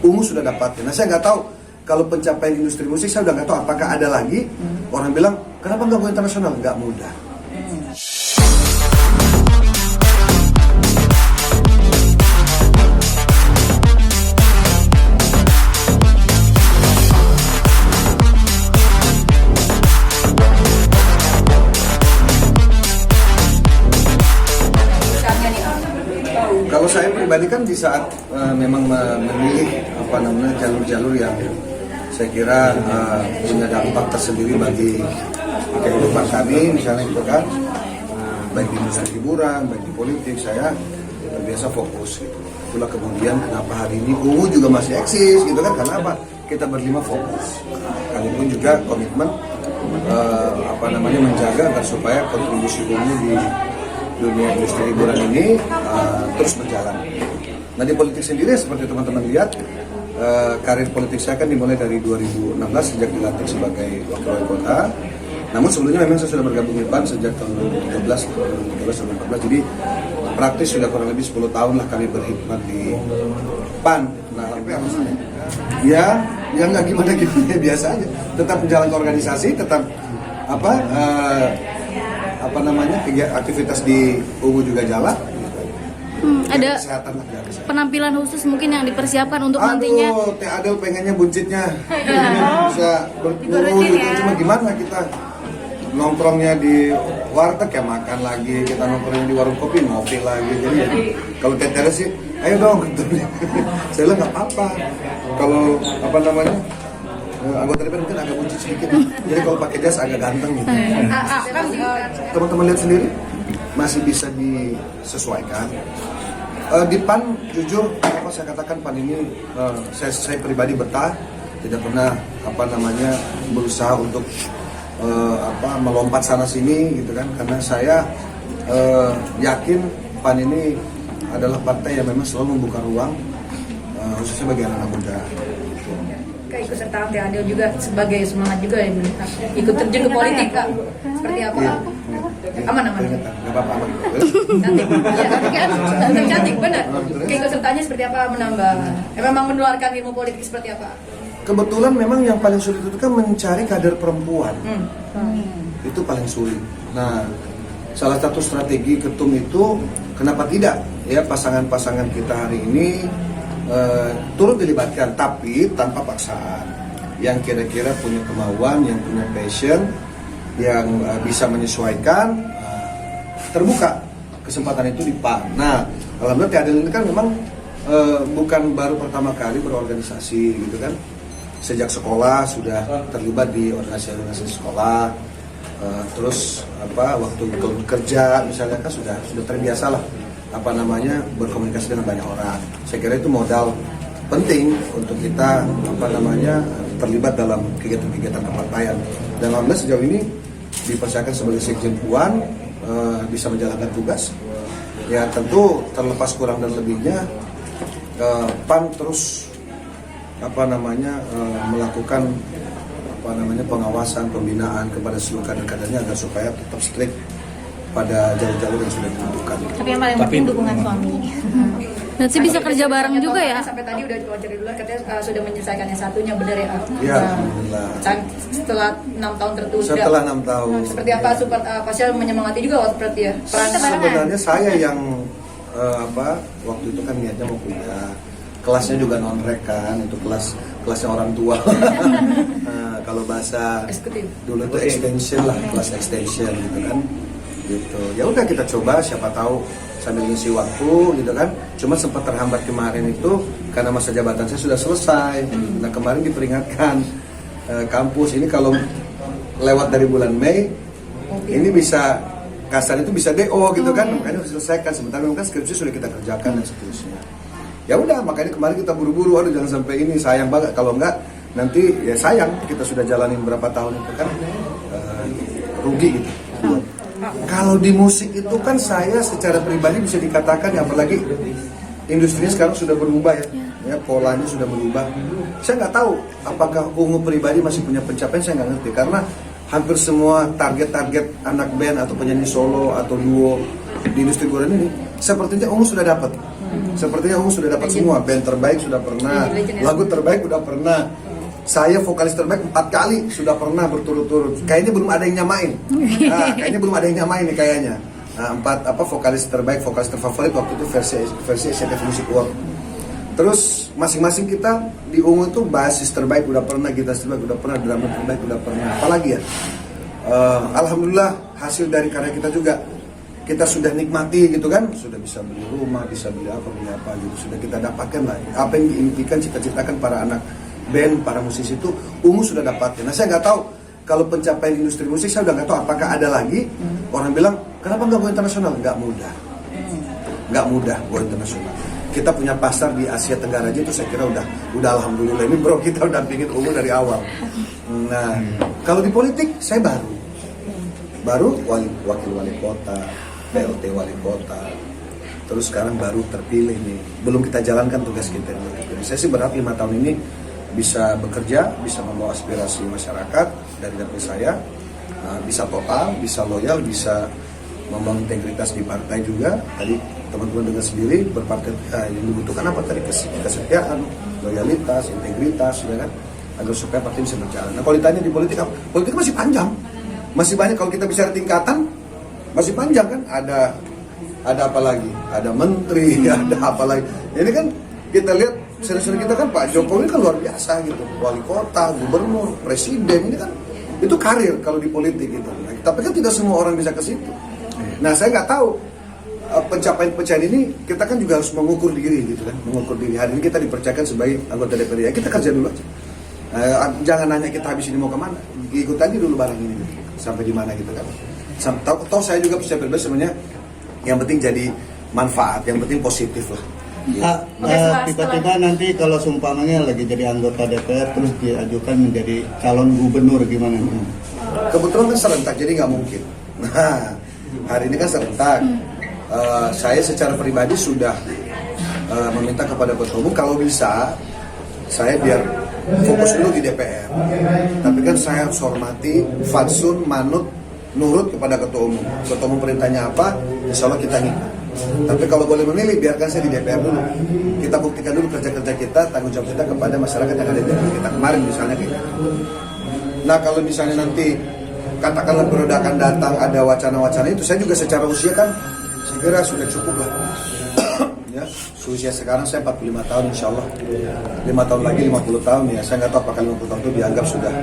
Ungu sudah dapat. Nah saya nggak tahu kalau pencapaian industri musik, saya udah nggak tahu apakah ada lagi orang bilang kenapa nggak go internasional? Nggak mudah. Kalau saya pribadi kan di saat memang memilih jalur-jalur yang saya kira punya dampak tersendiri bagi kehidupan kami, misalnya gitu kan, baik di industri hiburan, baik di politik, saya biasa fokus gitu. Itulah kemudian kenapa hari ini Ungu juga masih eksis gitu kan, karena apa? Kita berlima fokus. Kami pun juga komitmen menjaga agar supaya kontribusi Ungu di dunia industri hiburan ini terus berjalan. Nah di politik sendiri seperti teman-teman lihat, karir politik saya kan dimulai dari 2016 sejak dilantik sebagai wakil wali kota. Namun sebelumnya memang saya sudah bergabung di PAN sejak tahun 2013, 2014. Jadi praktis sudah kurang lebih 10 tahun lah kami berkhidmat di PAN. Nah tapi alasannya ya nggak gimana biasa aja. Tetap menjalankan organisasi, tetap aktivitas di Ungu juga jalan. Ada penampilan khusus mungkin yang dipersiapkan untuk nantinya. Teh Adel pengennya buncitnya bisa berburu gitu. Cuma gimana kita nongkrongnya di warteg ya makan lagi, kita nongkrongnya di warung kopi ngopi lagi. Jadi kalau Teh Teres sih, ayo dong gitu. Saya bilang nggak apa-apa. Kalau anggota DPR mungkin agak buncit sedikit. Jadi kalau pakai jas agak ganteng gitu. Teman-teman lihat sendiri masih bisa disesuaikan. Di PAN jujur apa saya katakan PAN ini saya pribadi betah, tidak pernah berusaha untuk melompat sana sini gitu kan, karena saya yakin PAN ini adalah partai yang memang selalu membuka ruang khususnya bagi anak muda. Keikutsertaan Teh Adel juga sebagai semangat juga ya ikut terjun ke politik Kak. Seperti apa? Iya. Aman. Gak apa-apa aman. Cantik. Iya, tapi kan cantik benar. Keikutsertaannya seperti apa menambah? Memang menularkan ilmu politik seperti apa? Kebetulan memang yang paling sulit itu kan mencari kader perempuan. Itu paling sulit. Nah, salah satu strategi ketum itu kenapa tidak ya pasangan-pasangan kita hari ini turut dilibatkan, tapi tanpa paksaan. Yang kira-kira punya kemauan, yang punya passion, yang bisa menyesuaikan, terbuka kesempatan itu di PAN. Nah, alhamdulillah Teh Adel ini kan memang bukan baru pertama kali berorganisasi gitu kan. Sejak sekolah sudah terlibat di organisasi sekolah. Terus waktu kerja misalnya kan sudah terbiasa lah berkomunikasi dengan banyak orang. Saya kira itu modal penting untuk kita terlibat dalam kegiatan-kegiatan kepartaian. Dan alhamdulillah sejauh ini dipercayakan sebagai sekjen Puan, bisa menjalankan tugas. Ya tentu terlepas kurang dan lebihnya PAN terus melakukan pengawasan, pembinaan kepada seluruh kader-kadernya agar supaya tetap strict pada jalur-jalur yang sudah ditentukan. Tapi yang paling penting dukungan suami. Nanti bisa kerja bareng juga ya. Sampai tadi udah wawancara di luar katanya sudah menyelesaikan yang satunya, benar ya? Ya, alhamdulillah. Setelah 6 tahun tertunda. Setelah 6 tahun. Seperti apa Pasya menyemangati juga waktu ya? Sebenarnya saya yang waktu itu kan niatnya mau kuliah. Kelasnya juga non-rek kan, itu kelasnya orang tua. Kalau bahasa eksekutif dulu itu extension lah, kelas extension gitu kan. Gitu. Ya udah kita coba, siapa tahu sambil ngisi waktu gitu kan. Cuma sempat terhambat kemarin itu karena masa jabatan saya sudah selesai. Nah kemarin diperingatkan kampus ini kalau lewat dari bulan Mei ini bisa kasar itu bisa DO gitu kan. Makanya harus selesaikan, sementara memang kan skripsi sudah kita kerjakan dan seterusnya. Ya udah makanya kemarin kita buru-buru, aduh jangan sampai ini, sayang banget kalau enggak nanti ya sayang kita sudah jalanin berapa tahun itu kan rugi gitu. Kalau di musik itu kan saya secara pribadi bisa dikatakan, ya apalagi industrinya sekarang sudah berubah ya polanya sudah berubah. Saya nggak tahu apakah Ungu pribadi masih punya pencapaian, saya nggak ngerti, karena hampir semua target-target anak band atau penyanyi solo atau duo di industri hiburan ini sepertinya Ungu sudah dapat. Sepertinya Ungu sudah dapat semua. Band terbaik sudah pernah, lagu terbaik sudah pernah. Saya vokalis terbaik 4 kali sudah pernah berturut-turut. Kayaknya belum ada yang nyamain. Kayaknya belum ada yang nyamain nih kayaknya. Nah, 4 vokalis terbaik, vokalis terfavorit waktu itu versi SCTV Music Award. Terus masing-masing kita di Ungu itu basis terbaik udah pernah, gitaris terbaik udah pernah, drummer terbaik udah pernah. Apalagi ya? Alhamdulillah hasil dari karya kita juga kita sudah nikmati gitu kan, sudah bisa beli rumah, bisa beli apa gitu, sudah kita dapatkan lah apa yang diimpikan, cita-citakan para anak band, para musisi itu Ungu sudah dapatkan. Nah saya nggak tahu kalau pencapaian industri musik, saya udah nggak tahu apakah ada lagi orang bilang kenapa nggak go internasional, nggak mudah go internasional. Kita punya pasar di Asia Tenggara aja itu saya kira udah alhamdulillah, ini bro kita udah bikin Ungu dari awal. Nah kalau di politik saya baru wakil wali kota, PLT wali kota, terus sekarang baru terpilih nih, belum kita jalankan tugas kita. Saya sih berharap 5 tahun ini bisa bekerja, bisa membawa aspirasi masyarakat dari dapil saya, bisa total, bisa loyal, bisa membangun integritas di partai juga. Tadi teman-teman dengar sendiri, berpartai yang dibutuhkan apa tadi, kesetiaan, loyalitas, integritas, ya kan, agar supaya partai bisa berjalan. Nah kalau ditanya di politik, politik masih panjang. Masih banyak kalau kita bicara tingkatan, masih panjang kan, ada apa lagi, ada menteri, ada apa lagi. Ini kan kita lihat sering-sering kita kan Pak Jokowi kan luar biasa gitu, wali kota, gubernur, presiden, ini kan itu karir kalau di politik gitu. Nah, tapi kan tidak semua orang bisa ke situ. Nah saya nggak tahu pencapaian ini kita kan juga harus mengukur diri gitu kan, mengukur diri. Hari ini kita dipercayakan sebagai anggota DPR, ya kita kerja dulu aja. Jangan nanya kita habis ini mau kemana, ikut aja dulu barang ini gitu. Sampai di mana gitu kan. Tahu saya juga bisa berbeda sebenarnya. Yang penting jadi manfaat, yang penting positif lah. Tiba-tiba nanti kalau seumpamanya lagi jadi anggota DPR terus diajukan menjadi calon gubernur gimana? Kebetulan kan serentak jadi nggak mungkin. Nah hari ini kan serentak. Saya secara pribadi sudah meminta kepada Ketua Umum kalau bisa saya biar fokus dulu di DPR. Tapi kan saya harus hormati, fatsun, manut, nurut kepada Ketua Umum. Ketua Umum perintahnya apa, insya Allah kita ngikut. Tapi kalau boleh memilih, biarkan saya di DPR dulu. Kita buktikan dulu kerja-kerja kita, tanggung jawab kita kepada masyarakat yang ada di DPR kita kemarin misalnya kayak gitu. Nah kalau misalnya nanti katakanlah periode akan datang ada wacana-wacana itu, saya juga secara usia kan saya kira sudah cukup lah. Ya, usia sekarang saya 45 tahun insya Allah 5 tahun lagi 50 tahun ya, saya nggak tahu apakah 50 tahun itu dianggap sudah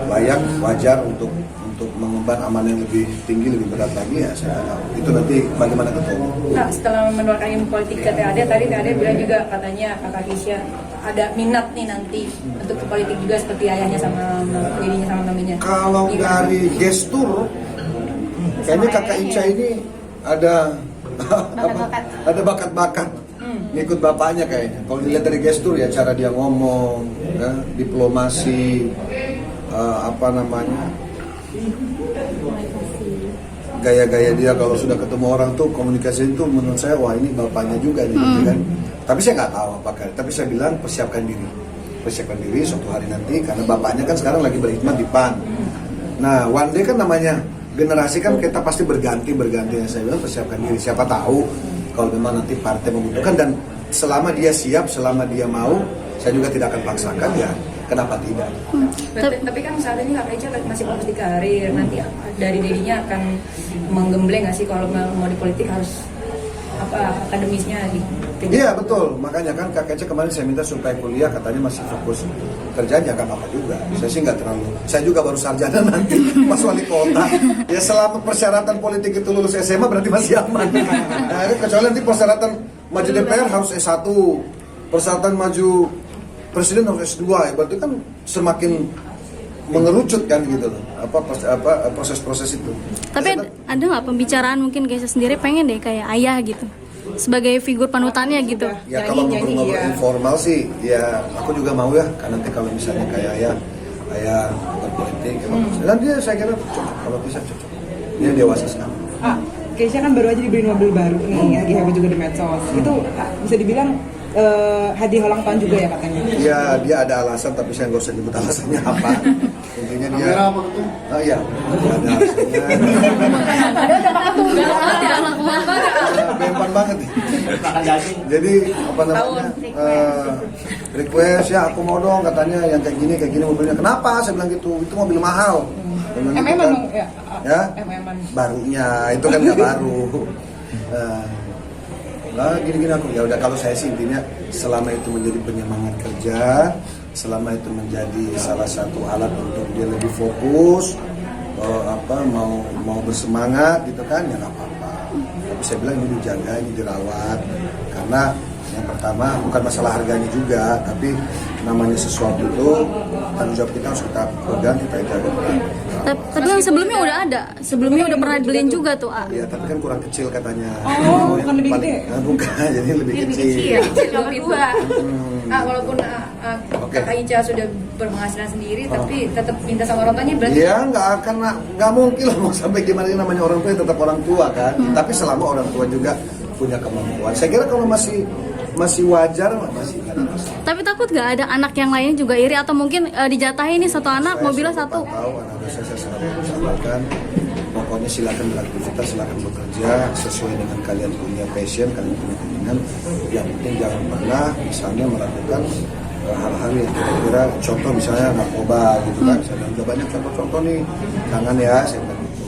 layak, wajar untuk mengemban amanah yang lebih tinggi, lebih berat lagi ya, saya nggak tahu itu nanti bagaimana ketemu. Nah setelah mengeluarkan ilmu politik ke TAD, tadi TAD bilang juga katanya kakak Kisya ada minat nih nanti untuk ke politik juga seperti ayahnya sama dirinya sama maminya. Kalau dari gestur kayaknya kakak Ica ini ada bakat-bakat ngikut bapaknya kayaknya. Kalau dilihat dari gestur ya, cara dia ngomong, ya, diplomasi, gaya-gaya dia kalau sudah ketemu orang tuh komunikasi itu menurut saya wah ini bapaknya juga nih, gitu kan. Tapi saya nggak tahu apakah. Tapi saya bilang persiapkan diri suatu hari nanti karena bapaknya kan sekarang lagi berkhidmat di PAN. Nah one day kan namanya generasi kan kita pasti berganti ya, saya bilang persiapkan diri, siapa tahu kalau memang nanti partai membutuhkan dan selama dia siap, selama dia mau, saya juga tidak akan paksakan ya, kenapa tidak. Tapi kan saat ini Kak Ica masih fokus di karir, nanti dari dirinya akan menggembleng nggak sih kalau mau di politik harus akademisnya gitu. Iya betul, makanya kan Kak Ica kemarin saya minta supaya kuliah, katanya masih fokus kerjanya, nggak apa-apa juga. Saya sih nggak terlalu, saya juga baru sarjana nanti pas wali kota. Ya selama persyaratan politik itu lulus SMA berarti masih aman. Nah, kecuali nanti persyaratan maju DPR harus S1, persyaratan maju presiden harus S2, ya berarti kan semakin mengerucut kan gitu loh, proses-proses itu. Tapi ada nggak pembicaraan mungkin Kesha sendiri pengen deh kayak ayah gitu, sebagai figur panutannya gitu? Ya kalau ngobrol-ngobrol informal sih, ya aku juga mau ya, kan nanti kalau misalnya kayak ayah berpolitik, dan dia saya kira cocok, kalau bisa cocok. Dia dewasa sekali. Kesha kan baru aja dibeli mobil baru nih, lagi heboh juga di medsos. Itu bisa dibilang hadiah ulang tahun juga ya katanya. Iya, dia ada alasan tapi saya nggak usah nyebut alasannya apa. Intinya dia. Oh iya, dia ada alasannya. Tidak lakukan. Bempan banget nih. Jadi apa namanya? Request ya aku mau dong katanya yang kayak gini mobilnya. Kenapa? Saya bilang gitu. Itu mobil mahal. MM Ya? MM. Barunya itu kan nggak baru. Nah, gini aku ya udah kalau saya sih intinya selama itu menjadi penyemangat kerja, selama itu menjadi salah satu alat untuk dia lebih fokus, mau bersemangat gitu kan ya nggak apa-apa. Tapi saya bilang ini dijaga, ini dirawat karena yang pertama bukan masalah harganya juga, tapi namanya sesuatu itu tanggung jawab kita harus kita pegang, kita jaga. Tapi yang sebelumnya udah ada, sebelumnya udah pernah dibeliin juga tuh. Iya, tapi kan kurang kecil katanya. Oh, bukan lebih gede? Bukan, jadi lebih kecil. Nomor 2. Walaupun Kakak Ica sudah berpenghasilan sendiri, tapi tetap minta sama orang tuanya berarti. Iya, nggak mungkin lah mau sampai gimana ini namanya orang tua ya tetap orang tua kan. Tapi selama orang tua juga punya kemampuan. Saya kira kalau masih wajar masih nggak ada masalah. Tapi takut nggak ada anak yang lainnya juga iri atau mungkin dijatahin nih satu anak mobilnya satu. Saya tahu anak saya sangat sampaikan. Pokoknya silakan beraktivitas, silakan bekerja sesuai dengan kalian punya passion, kalian punya keinginan. Yang penting jangan pernah misalnya melakukan hal-hal yang kira-kira contoh misalnya narkoba gitu kan. Saya bilang udah banyak contoh-contoh nih, jangan ya saya bilang gitu.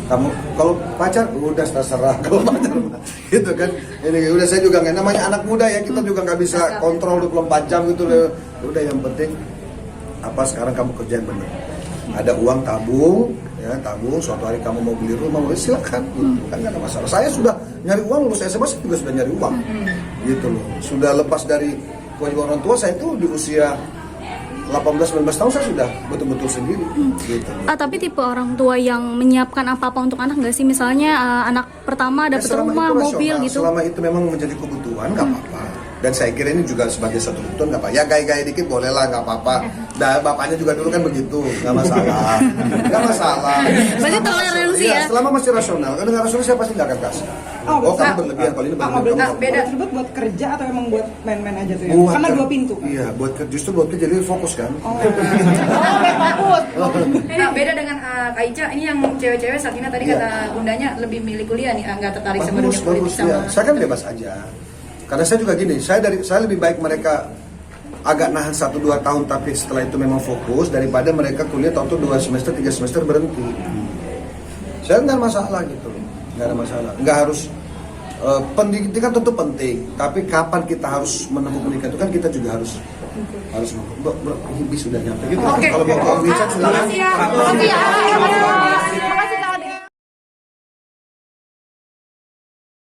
Kamu kalau pacar udah terserah, kalau pacar gitu kan. Ini udah saya juga nggak namanya anak muda ya, kita juga nggak bisa kontrol 24 jam gitu loh. Udah yang penting apa sekarang kamu kerjain bener. Ada uang tabung, ya tabung. Suatu hari kamu mau beli rumah, silakan, gitu kan nggak ada masalah. Saya sudah nyari uang, lulus SMA saya juga sudah nyari uang, gitu loh. Sudah lepas dari kewajiban orang tua saya itu di usia 18-19 tahun saya sudah betul-betul sendiri. Gitu. Tapi tipe orang tua yang menyiapkan apa-apa untuk anak nggak sih? Misalnya anak pertama dapat rumah, mobil gitu. Selama itu memang menjadi kebutuhan nggak apa-apa. Dan saya kira ini juga sebagai satu kebutuhan nggak apa-apa. Ya gaya-gaya dikit boleh lah nggak apa-apa. Dan bapaknya juga dulu kan begitu, nggak masalah. Nggak masalah. Berarti toleransi ya? Selama masih rasional. Kalau nggak rasional saya pasti nggak akan kasih. Oh kamu berlebihan kalau ini berlebihan. Nah, beda tersebut buat kerja atau emang buat main-main aja tuh ya? Karena dua pintu. Iya, justru buat kerja jadi fokus kan. Nah, beda dengan Kak Ica, ini yang cewek-cewek saat ini tadi kata bundanya lebih milih kuliah nih, nggak tertarik sama dunia politik sama. Ya. Saya kan bebas aja. Karena saya juga gini, saya lebih baik mereka agak nahan 1-2 tahun tapi setelah itu memang fokus daripada mereka kuliah tahun 2 semester 3 semester berhenti. Saya nggak ada masalah gitu, nggak ada masalah. Nggak harus pendidikan tentu penting, tapi kapan kita harus menempuh pendidikan itu kan kita juga harus Bro, ini sudah nyampe gitu. Oke. Kalau mau silakan. Makasih ya.